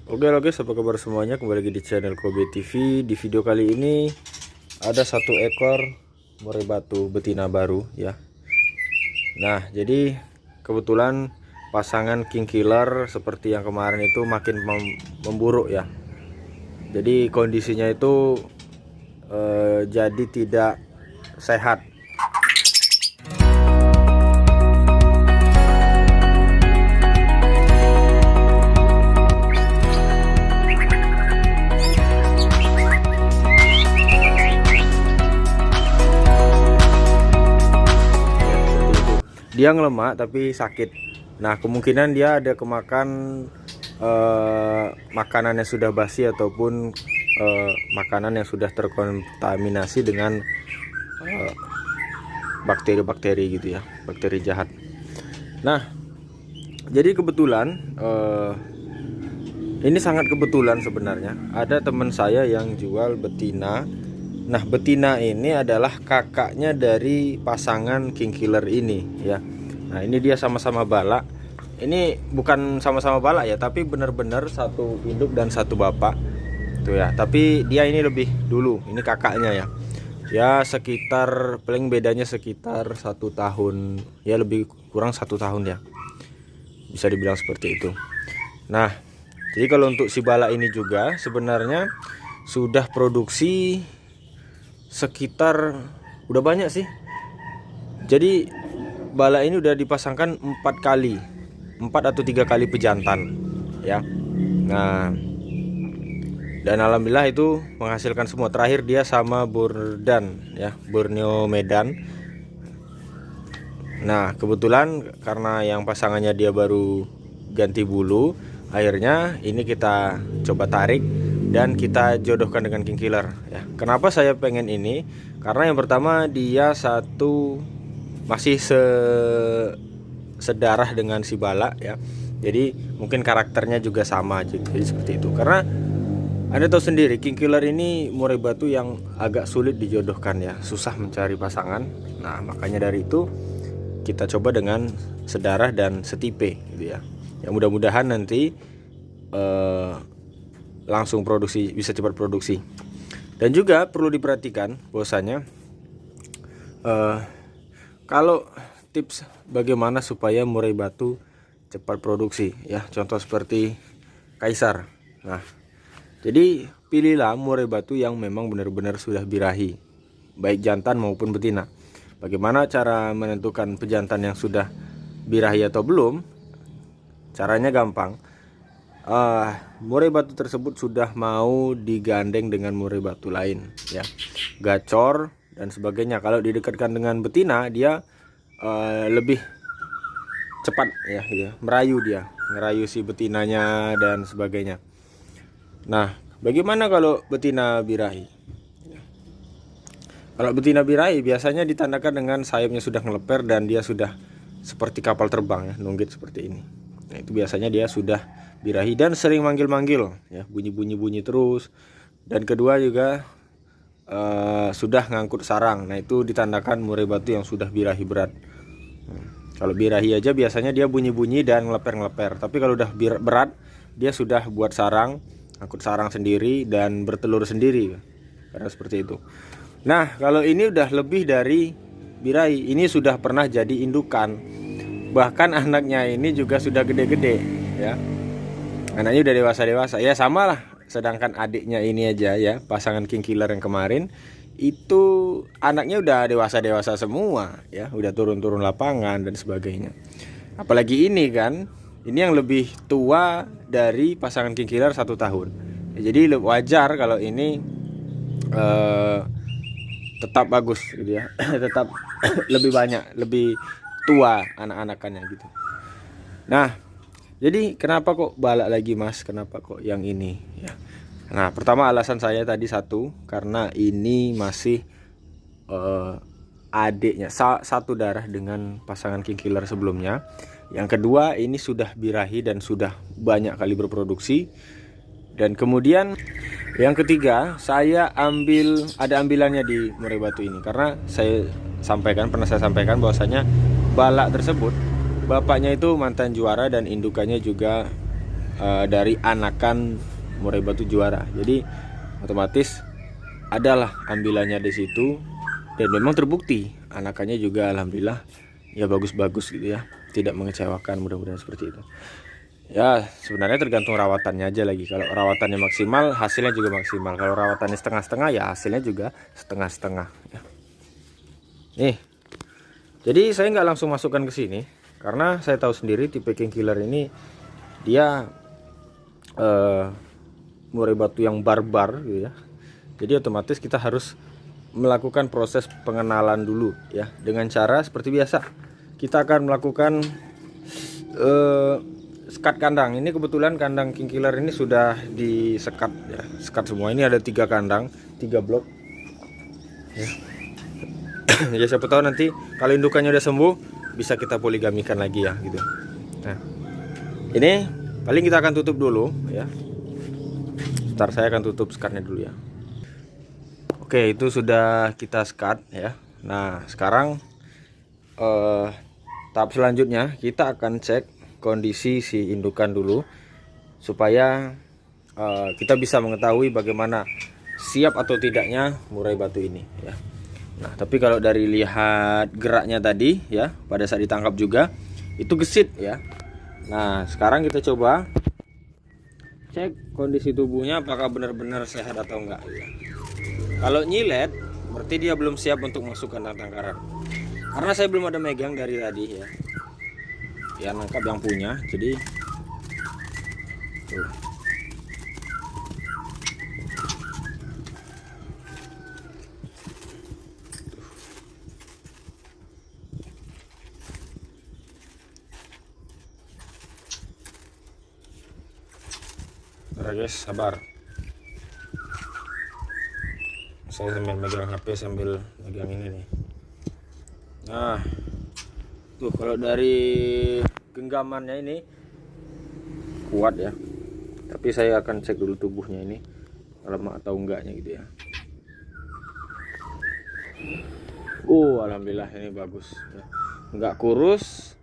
Oke, apa kabar semuanya? Kembali lagi di channel Kobe TV. Di video kali ini ada satu ekor murai batu betina baru ya. Nah, jadi kebetulan pasangan king killer seperti yang kemarin itu makin memburuk ya. Jadi kondisinya itu jadi tidak sehat. Dia ngelemak tapi sakit. Nah, kemungkinan dia ada kemakan makanan yang sudah basi ataupun makanan yang sudah terkontaminasi dengan bakteri-bakteri gitu ya, bakteri jahat. Nah, jadi kebetulan ini sangat kebetulan sebenarnya. Ada teman saya yang jual betina. Nah, betina ini adalah kakaknya dari pasangan king killer ini ya. Nah, ini dia sama-sama balak. Ini bukan sama-sama balak ya, tapi benar-benar satu induk dan satu bapak tuh ya. Tapi dia ini lebih dulu, ini kakaknya ya. Ya sekitar paling bedanya sekitar 1 tahun ya, lebih kurang 1 tahun ya, bisa dibilang seperti itu. Nah, jadi kalau untuk si balak ini juga sebenarnya sudah produksi sekitar udah banyak sih. Jadi balak ini udah dipasangkan 4 atau 3 kali pejantan ya. Nah, dan alhamdulillah itu menghasilkan semua. Terakhir dia sama Burdan ya, Borneo Medan. Nah, kebetulan karena yang pasangannya dia baru ganti bulu, akhirnya ini kita coba tarik dan kita jodohkan dengan king killer ya. Kenapa saya pengen ini? Karena yang pertama dia masih sedarah dengan si balak ya. Jadi mungkin karakternya juga sama, jadi seperti itu. Karena Anda tahu sendiri, king killer ini murai batu yang agak sulit dijodohkan ya, susah mencari pasangan. Nah, makanya dari itu kita coba dengan sedarah dan setipe gitu ya. Ya mudah-mudahan nanti langsung produksi, bisa cepat produksi. Dan juga perlu diperhatikan bahwasanya kalau tips bagaimana supaya murai batu cepat produksi ya, contoh seperti kaisar. Nah, jadi pilihlah murai batu yang memang benar-benar sudah birahi, baik jantan maupun betina. Bagaimana cara menentukan pejantan yang sudah birahi atau belum? Caranya gampang. Murai batu tersebut sudah mau digandeng dengan murai batu lain ya, gacor dan sebagainya. Kalau didekatkan dengan betina, dia lebih cepat ya, merayu, dia ngerayu si betinanya dan sebagainya. Nah, bagaimana kalau betina birahi? Kalau betina birahi biasanya ditandakan dengan sayapnya sudah ngeleper dan dia sudah seperti kapal terbang ya, nunggit seperti ini. Nah, itu biasanya dia sudah birahi dan sering manggil-manggil ya, bunyi-bunyi terus. Dan kedua juga sudah ngangkut sarang. Nah, itu ditandakan murai batu yang sudah birahi berat. Kalau birahi aja biasanya dia bunyi-bunyi dan ngeleper-ngeleper. Tapi kalau udah berat, dia sudah buat sarang, ngangkut sarang sendiri dan bertelur sendiri. Karena seperti itu. Nah, kalau ini udah lebih dari birahi, ini sudah pernah jadi indukan. Bahkan anaknya ini juga sudah gede-gede ya. Anaknya udah dewasa-dewasa ya, sama lah. Sedangkan adiknya ini aja ya, pasangan king killer yang kemarin itu anaknya udah dewasa-dewasa semua ya, udah turun-turun lapangan dan sebagainya. Apalagi ini kan, ini yang lebih tua dari pasangan king killer 1 tahun ya, jadi wajar kalau ini tetap bagus gitu ya. Tetap lebih banyak, lebih tua anak-anakannya gitu. Nah, jadi kenapa kok balak lagi mas? Kenapa kok yang ini ya? Nah, pertama alasan saya tadi satu, karena ini masih adiknya satu darah dengan pasangan king killer sebelumnya. Yang kedua, ini sudah birahi dan sudah banyak kali berproduksi. Dan kemudian yang ketiga, saya ada ambilannya di murai batu ini, karena pernah saya sampaikan bahwasanya balak tersebut bapaknya itu mantan juara dan indukannya juga dari anakan murai batu juara. Jadi otomatis adalah ambilannya di situ, dan memang terbukti anakannya juga alhamdulillah ya bagus-bagus gitu ya, tidak mengecewakan, mudah-mudahan seperti itu. Ya sebenarnya tergantung rawatannya aja lagi. Kalau rawatannya maksimal, hasilnya juga maksimal. Kalau rawatannya setengah-setengah, ya hasilnya juga setengah-setengah ya. Nih, jadi saya nggak langsung masukkan ke sini karena saya tahu sendiri tipe king killer ini dia murai batu yang barbar gitu ya. Jadi otomatis kita harus melakukan proses pengenalan dulu ya, dengan cara seperti biasa. Kita akan melakukan sekat kandang. Ini kebetulan kandang king killer ini sudah disekat ya, sekat semua. Ini ada 3 kandang, 3 blok ya. Ya siapa tahu nanti kalau indukannya udah sembuh bisa kita poligamikan lagi ya gitu. Nah ini paling kita akan tutup dulu ya. Ntar saya akan tutup sekatnya dulu ya. Oke, itu sudah kita sekat ya. Nah sekarang tahap selanjutnya kita akan cek kondisi si indukan dulu supaya kita bisa mengetahui bagaimana siap atau tidaknya murai batu ini ya. Nah tapi kalau dari lihat geraknya tadi ya, pada saat ditangkap juga itu gesit ya. Nah sekarang kita coba cek kondisi tubuhnya apakah benar-benar sehat atau enggak ya. Kalau nyilet berarti dia belum siap untuk masuk kandang tangkaran, karena saya belum ada megang dari tadi ya. Ya nangkap yang punya, jadi tuh. Nah, guys, sabar. Saya sambil megang HP sambil megang ini nih. Nah, tuh kalau dari genggamannya ini kuat ya. Tapi saya akan cek dulu tubuhnya ini lemah atau enggaknya gitu ya. Alhamdulillah ini bagus ya. Enggak kurus.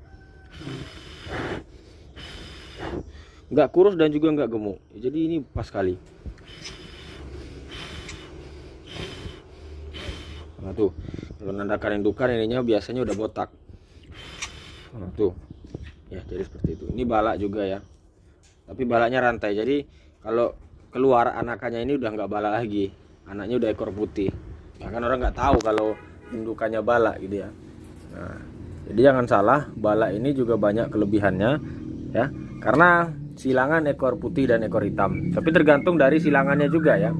Enggak kurus dan juga enggak gemuk. Jadi ini pas sekali. Nah tuh, kalau menandakan indukan ininya biasanya udah botak. Nah tuh, ya jadi seperti itu. Ini balak juga ya, tapi balaknya rantai. Jadi kalau keluar anakannya ini udah nggak balak lagi, anaknya udah ekor putih. Ya kan orang nggak tahu kalau indukannya balak gitu ya. Nah, jadi jangan salah, balak ini juga banyak kelebihannya ya, karena silangan ekor putih dan ekor hitam. Tapi tergantung dari silangannya juga ya.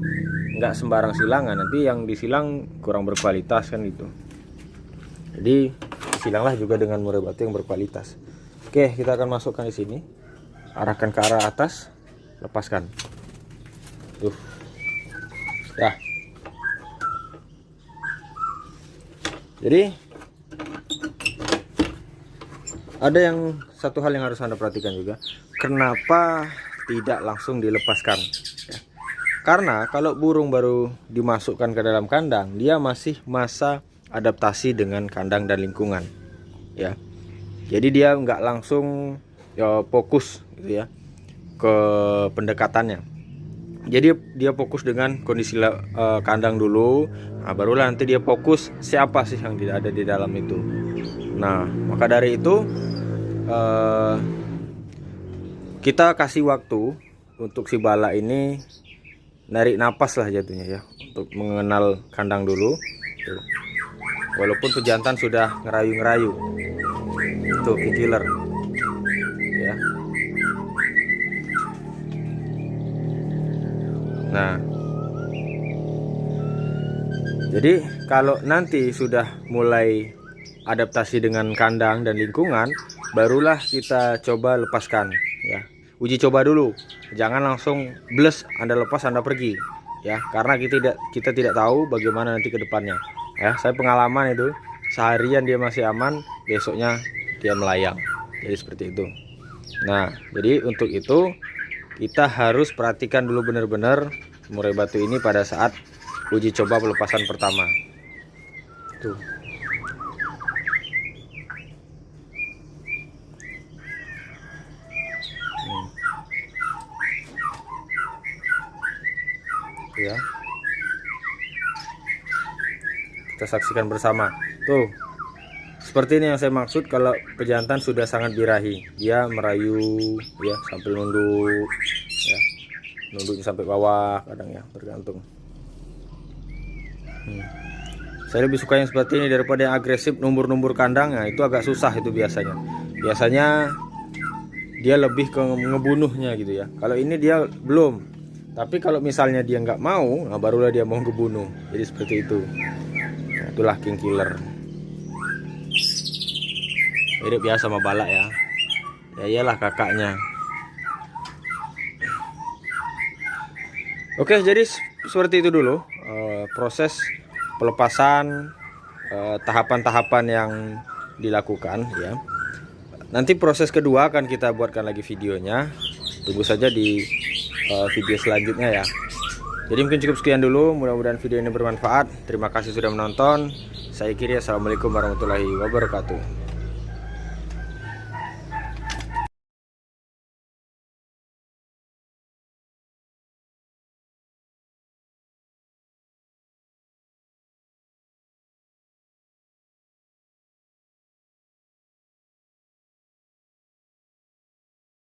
Nggak sembarang silangan, nanti yang disilang kurang berkualitas kan gitu. Jadi silanglah juga dengan murai batu yang berkualitas. Oke, kita akan masukkan di sini, arahkan ke arah atas, lepaskan. Tuh, ya. Jadi ada satu hal yang harus Anda perhatikan juga, kenapa tidak langsung dilepaskan ya. Karena kalau burung baru dimasukkan ke dalam kandang, dia masih masa adaptasi dengan kandang dan lingkungan ya. Jadi dia nggak langsung ya, fokus gitu ya ke pendekatannya. Jadi dia fokus dengan kondisi kandang dulu. Nah, barulah nanti dia fokus siapa sih yang tidak ada di dalam itu. Nah maka dari itu kita kasih waktu untuk si bala ini narik napas lah jatuhnya ya, untuk mengenal kandang dulu. Tuh. Walaupun pejantan sudah ngerayu-ngerayu, itu king killer ya. Nah jadi kalau nanti sudah mulai adaptasi dengan kandang dan lingkungan, barulah kita coba lepaskan ya. Uji coba dulu, jangan langsung bles Anda lepas Anda pergi ya, karena kita tidak tahu bagaimana nanti ke depannya ya. Saya pengalaman itu, seharian dia masih aman, besoknya dia melayang. Jadi seperti itu. Nah jadi untuk itu kita harus perhatikan dulu benar-benar murai batu ini pada saat uji coba pelepasan pertama tuh. ya. Kita saksikan bersama. Tuh, seperti ini yang saya maksud kalau pejantan sudah sangat birahi. Dia merayu ya sambil nunduk ya. Nunduknya sampai bawah kadang ya, tergantung. Saya lebih suka yang seperti ini daripada yang agresif numbur-numbur kandang. Nah, itu agak susah itu biasanya. Biasanya dia lebih ke ngebunuhnya gitu ya. Kalau ini dia belum. Tapi kalau misalnya dia nggak mau, nah barulah dia mau ngebunuh. Jadi seperti itu. Nah, itulah king killer. Mirip biasa sama balak ya. Ya iyalah kakaknya. Oke, jadi seperti itu dulu proses pelepasan, tahapan-tahapan yang dilakukan ya. Nanti proses kedua akan kita buatkan lagi videonya. Tunggu saja di video selanjutnya ya. Jadi mungkin cukup sekian dulu. Mudah-mudahan video ini bermanfaat. Terima kasih sudah menonton. Saya Kiri, assalamualaikum warahmatullahi wabarakatuh.